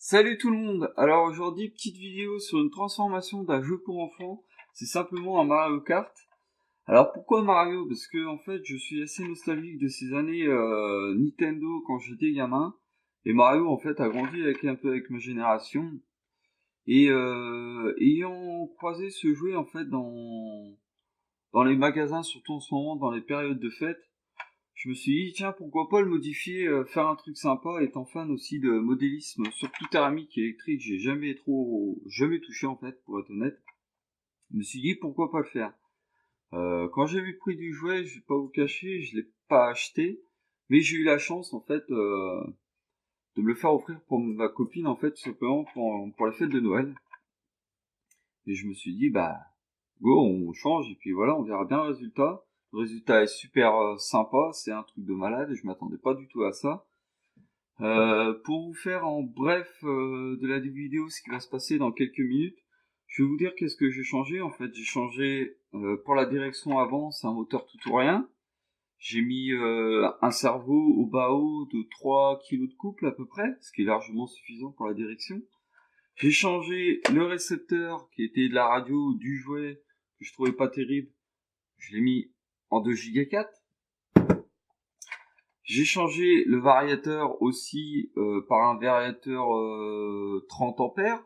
Salut tout le monde. Alors aujourd'hui, petite vidéo sur une transformation d'un jeu pour enfants. C'est simplement un Mario Kart. Alors pourquoi Mario? Parce que en fait, je suis assez nostalgique de ces années Nintendo quand j'étais gamin. Et Mario en fait a grandi un peu avec ma génération. Et ayant croisé ce jeu en fait dans les magasins, surtout en ce moment dans les périodes de fête, je me suis dit, tiens, pourquoi pas le modifier, faire un truc sympa, étant fan aussi de modélisme, surtout thermique et électrique, j'ai jamais touché en fait, pour être honnête. Je me suis dit, pourquoi pas le faire. Quand j'ai vu le prix du jouet, je vais pas vous cacher, je l'ai pas acheté, mais j'ai eu la chance en fait de me le faire offrir pour ma copine en fait, tout simplement pour la fête de Noël. Et je me suis dit, bah, go, on change et puis voilà, on verra bien le résultat. Le résultat est super sympa, c'est un truc de malade, je m'attendais pas du tout à ça. Pour vous faire en bref de la vidéo ce qui va se passer dans quelques minutes, je vais vous dire qu'est-ce que j'ai changé. En fait, j'ai changé pour la direction avant, c'est un moteur tout ou rien. J'ai mis un cerveau au bas-haut de 3 kg de couple à peu près, ce qui est largement suffisant pour la direction. J'ai changé le récepteur qui était de la radio du jouet que je trouvais pas terrible. Je l'ai mis en 2 Go 4. J'ai changé le variateur aussi par un variateur 30 ampères.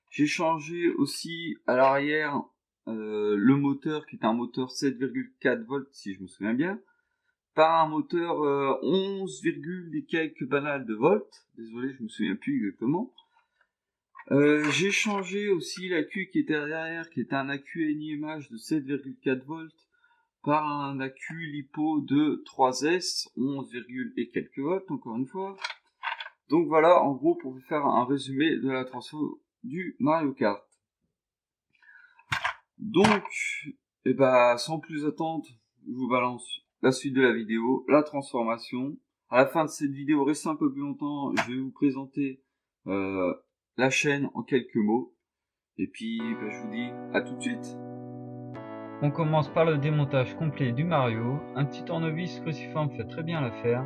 J'ai changé aussi à l'arrière le moteur qui est un moteur 7,4 volts si je me souviens bien, par un moteur 11, des quelques banales de volts. Désolé, je me souviens plus exactement. J'ai changé aussi l'accu qui était derrière, qui était un accu NiMH de 7,4 volts par un accu LiPo de 3S, 11, et quelques volts encore une fois. Donc voilà, en gros, pour vous faire un résumé de la transfo du Mario Kart. Donc, sans plus attendre, je vous balance la suite de la vidéo, la transformation. À la fin de cette vidéo, restez un peu plus longtemps, je vais vous présenter la chaîne en quelques mots. Et puis, je vous dis à tout de suite. On commence par le démontage complet du Mario. Un petit tournevis cruciforme fait très bien l'affaire.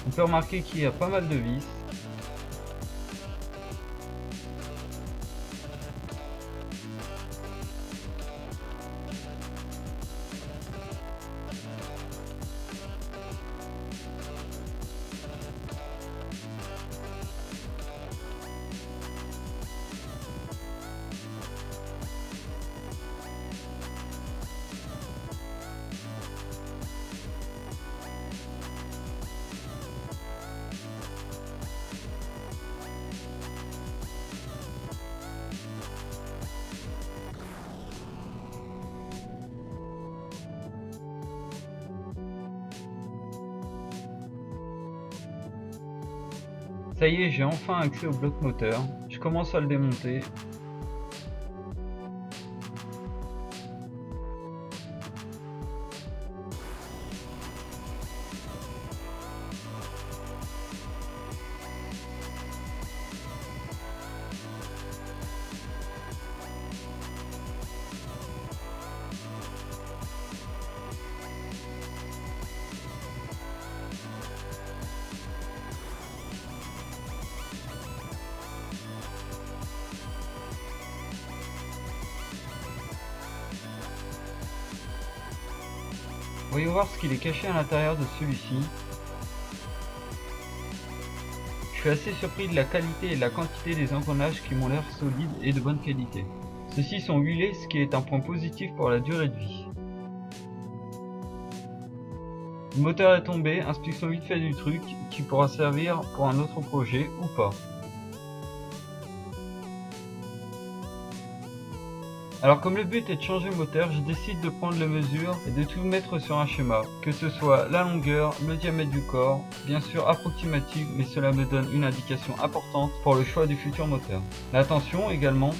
On peut remarquer qu'il y a pas mal de vis. Ça y est, j'ai enfin accès au bloc moteur. Je commence à le démonter. Voyons voir ce qu'il est caché à l'intérieur de celui-ci. Je suis assez surpris de la qualité et de la quantité des engrenages qui m'ont l'air solides et de bonne qualité. Ceux-ci sont huilés, ce qui est un point positif pour la durée de vie. Le moteur est tombé, inspection vite fait du truc qui pourra servir pour un autre projet ou pas. Alors comme le but est de changer le moteur, je décide de prendre les mesures et de tout mettre sur un schéma, que ce soit la longueur, le diamètre du corps, bien sûr approximative, mais cela me donne une indication importante pour le choix du futur moteur. La tension également.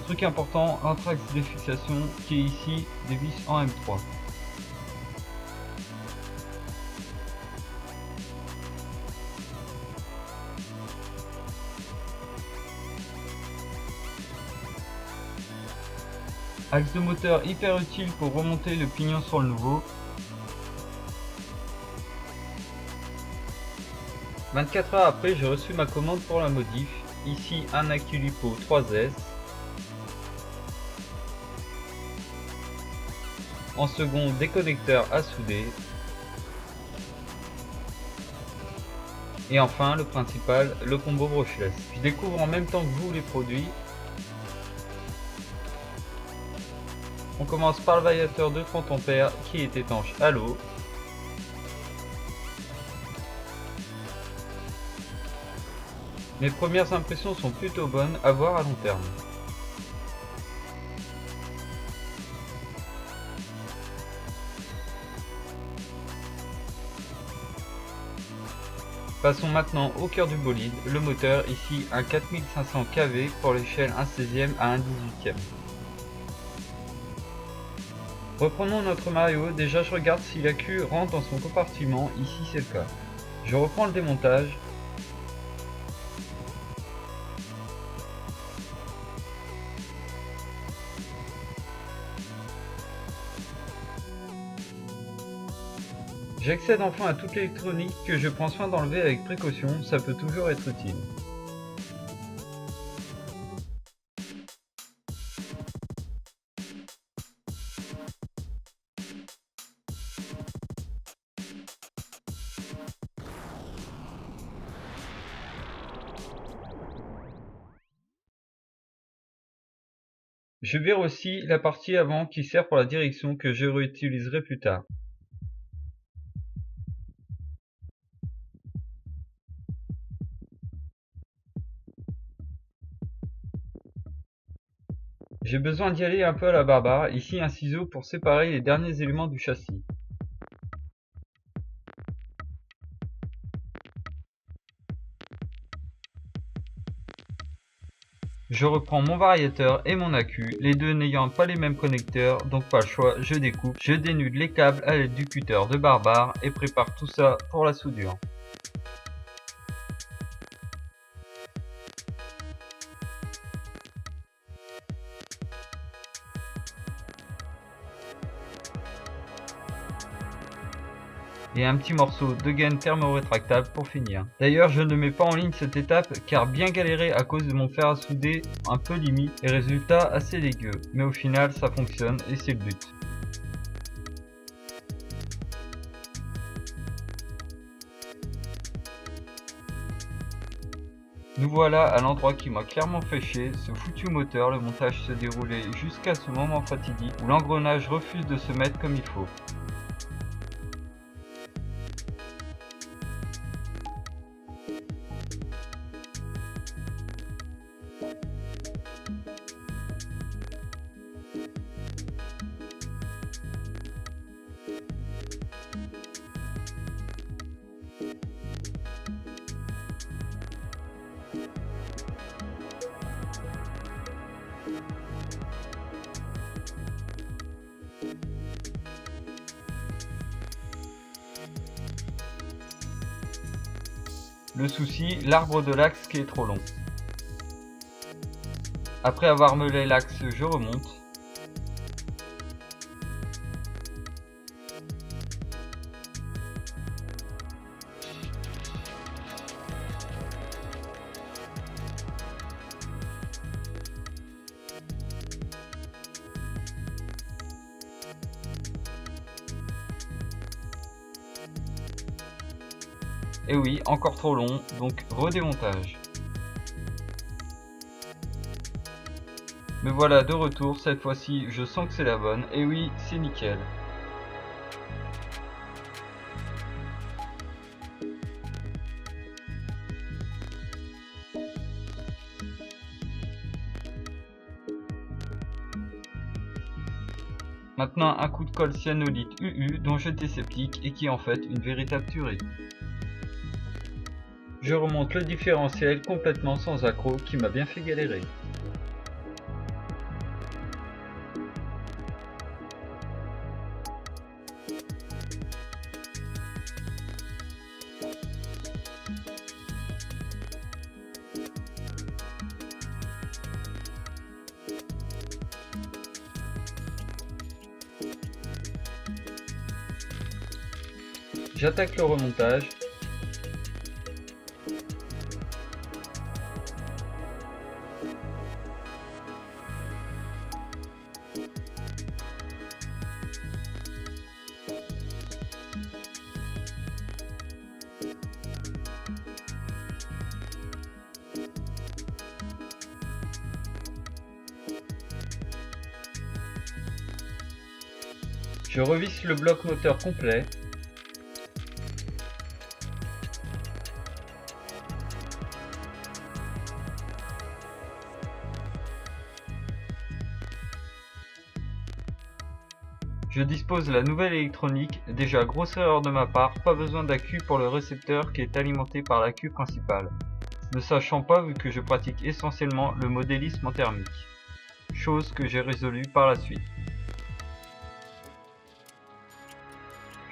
Truc important, un trax de fixation qui est ici des vis en M3. Axe de moteur hyper utile pour remonter le pignon sur le nouveau. 24 heures après, j'ai reçu ma commande pour la modif. Ici un Aculipo 3S. En second, des connecteurs à souder. Et enfin, le principal, le combo brushless. Je découvre en même temps que vous les produits. On commence par le variateur de 30 A qui est étanche à l'eau. Mes premières impressions sont plutôt bonnes à voir à long terme. Passons maintenant au cœur du bolide, le moteur, ici un 4500 kV pour l'échelle 1/16e à 1/18e. Reprenons notre Mario, déjà je regarde si l'accu rentre dans son compartiment, ici c'est le cas. Je reprends le démontage. J'accède enfin à toute l'électronique que je prends soin d'enlever avec précaution, ça peut toujours être utile. Je vire aussi la partie avant qui sert pour la direction que je réutiliserai plus tard. J'ai besoin d'y aller un peu à la barbare, ici un ciseau pour séparer les derniers éléments du châssis. Je reprends mon variateur et mon accu, les deux n'ayant pas les mêmes connecteurs, donc pas le choix, je découpe, je dénude les câbles à l'aide du cutter de barbare et prépare tout ça pour la soudure. Et un petit morceau de gaine thermo-rétractable pour finir. D'ailleurs, je ne mets pas en ligne cette étape car bien galéré à cause de mon fer à souder un peu limite et résultat assez dégueu. Mais au final, ça fonctionne et c'est le but. Nous voilà à l'endroit qui m'a clairement fait chier, ce foutu moteur. Le montage se déroulait jusqu'à ce moment fatidique où l'engrenage refuse de se mettre comme il faut. Le souci, l'arbre de l'axe qui est trop long. Après avoir meulé l'axe, je remonte. Et oui, encore trop long, donc redémontage. Me voilà de retour, cette fois-ci je sens que c'est la bonne, et oui, c'est nickel. Maintenant un coup de colle cyanolite UU dont j'étais sceptique et qui est en fait une véritable tuerie. Je remonte le différentiel complètement sans accroc qui m'a bien fait galérer. J'attaque le remontage. Je revisse le bloc moteur complet. Je dispose la nouvelle électronique, déjà grosse erreur de ma part, pas besoin d'accu pour le récepteur qui est alimenté par l'accu principal. Ne sachant pas vu que je pratique essentiellement le modélisme en thermique. Chose que j'ai résolue par la suite.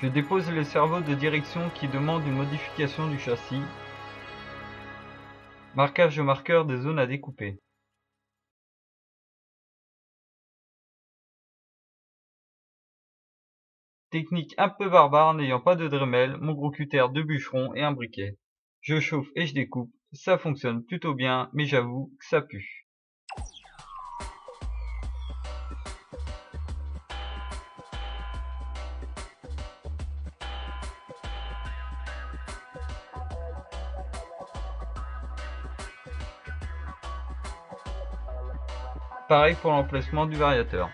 Je dépose les servos de direction qui demandent une modification du châssis. Marquage de marqueur des zones à découper. Technique un peu barbare n'ayant pas de Dremel, mon gros cutter de bûcheron et un briquet. Je chauffe et je découpe, ça fonctionne plutôt bien, mais j'avoue que ça pue. Pareil pour l'emplacement du variateur.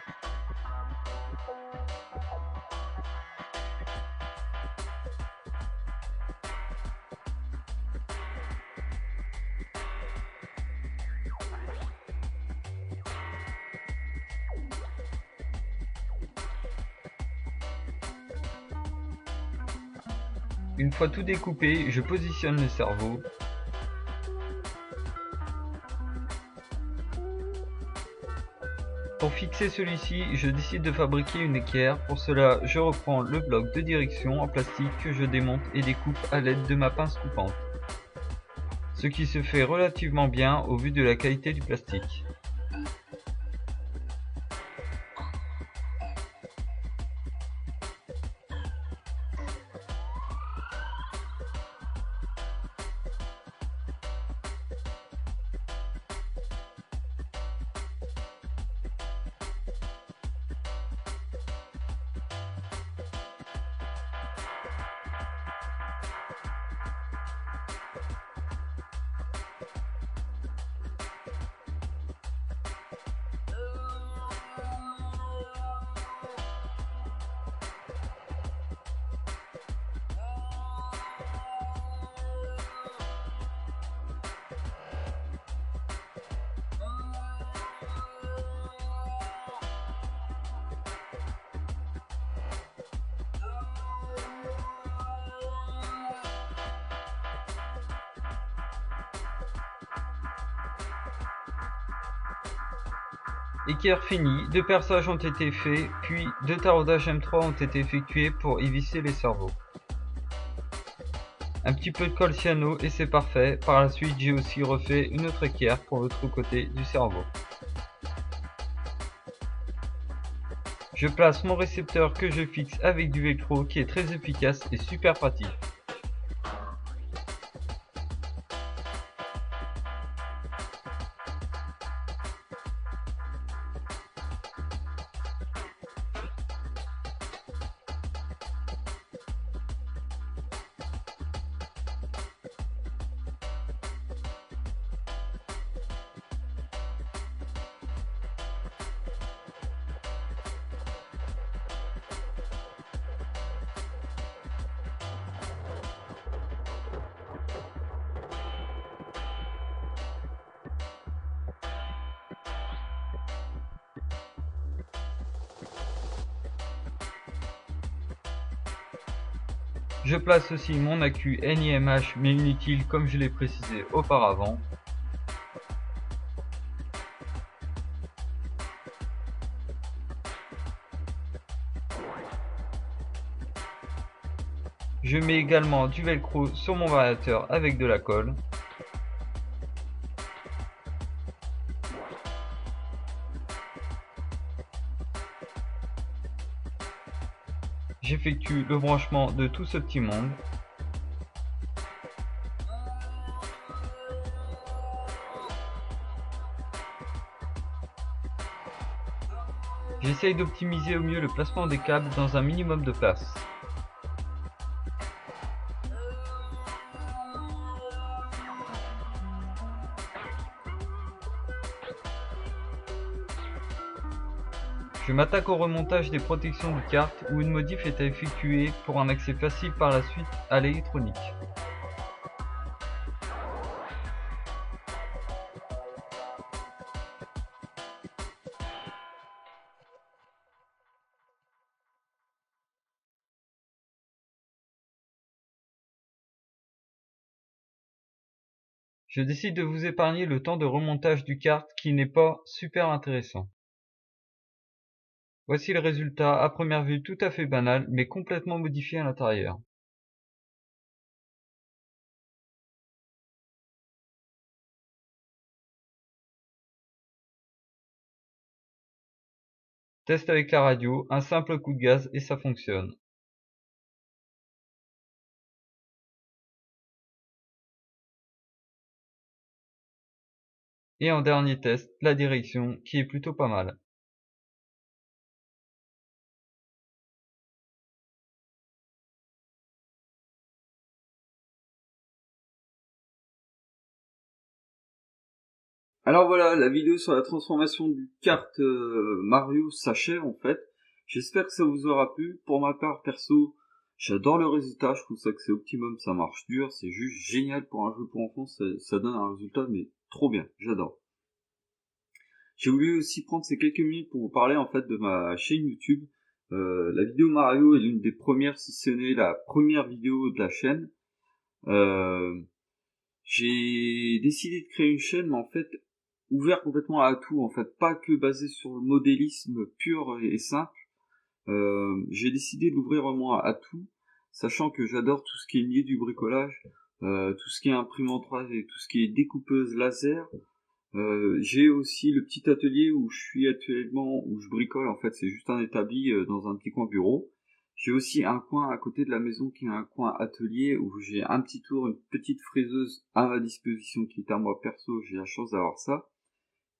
Une fois tout découpé, je positionne le servot. Pour fixer celui-ci, je décide de fabriquer une équerre. Pour cela, je reprends le bloc de direction en plastique que je démonte et découpe à l'aide de ma pince coupante. Ce qui se fait relativement bien au vu de la qualité du plastique. Équerre finie, 2 perçages ont été faits, puis 2 taraudages M3 ont été effectués pour y visser les servos. Un petit peu de colle cyano et c'est parfait. Par la suite, j'ai aussi refait une autre équerre pour l'autre côté du servot. Je place mon récepteur que je fixe avec du velcro qui est très efficace et super pratique. Je place aussi mon accu NIMH mais inutile comme je l'ai précisé auparavant. Je mets également du velcro sur mon variateur avec de la colle. j'effectue le branchement de tout ce petit monde. J'essaye d'optimiser au mieux le placement des câbles dans un minimum de place. Je m'attaque au remontage des protections de carte où une modif est à effectuer pour un accès facile par la suite à l'électronique. Je décide de vous épargner le temps de remontage du kart qui n'est pas super intéressant. Voici le résultat à première vue tout à fait banal mais complètement modifié à l'intérieur. Test avec la radio, un simple coup de gaz et ça fonctionne. Et en dernier test, la direction qui est plutôt pas mal. Alors voilà, la vidéo sur la transformation du kart Mario s'achève en fait. J'espère que ça vous aura plu. Pour ma part perso, j'adore le résultat, je trouve ça que c'est optimum, ça marche dur, c'est juste génial pour un jeu pour enfants, ça donne un résultat mais trop bien, j'adore. J'ai voulu aussi prendre ces quelques minutes pour vous parler en fait de ma chaîne YouTube. La vidéo Mario est l'une des premières, si ce n'est la première vidéo de la chaîne. J'ai décidé de créer une chaîne, mais en fait ouvert complètement à tout, en fait, pas que basé sur le modélisme pur et simple. J'ai décidé de l'ouvrir vraiment à tout, sachant que j'adore tout ce qui est lié du bricolage, tout ce qui est imprimante 3D, tout ce qui est découpeuse laser. J'ai aussi le petit atelier où je suis actuellement, où je bricole, en fait, c'est juste un établi dans un petit coin bureau. J'ai aussi un coin à côté de la maison qui est un coin atelier où j'ai un petit tour, une petite fraiseuse à ma disposition qui est à moi perso, j'ai la chance d'avoir ça.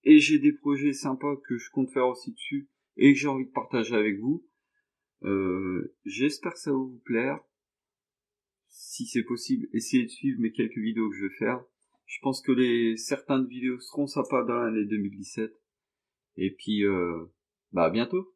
Et j'ai des projets sympas que je compte faire aussi dessus et que j'ai envie de partager avec vous. J'espère que ça va vous plaire. Si c'est possible, essayez de suivre mes quelques vidéos que je vais faire. Je pense que certaines vidéos seront sympas dans l'année 2017. Et puis, à bientôt.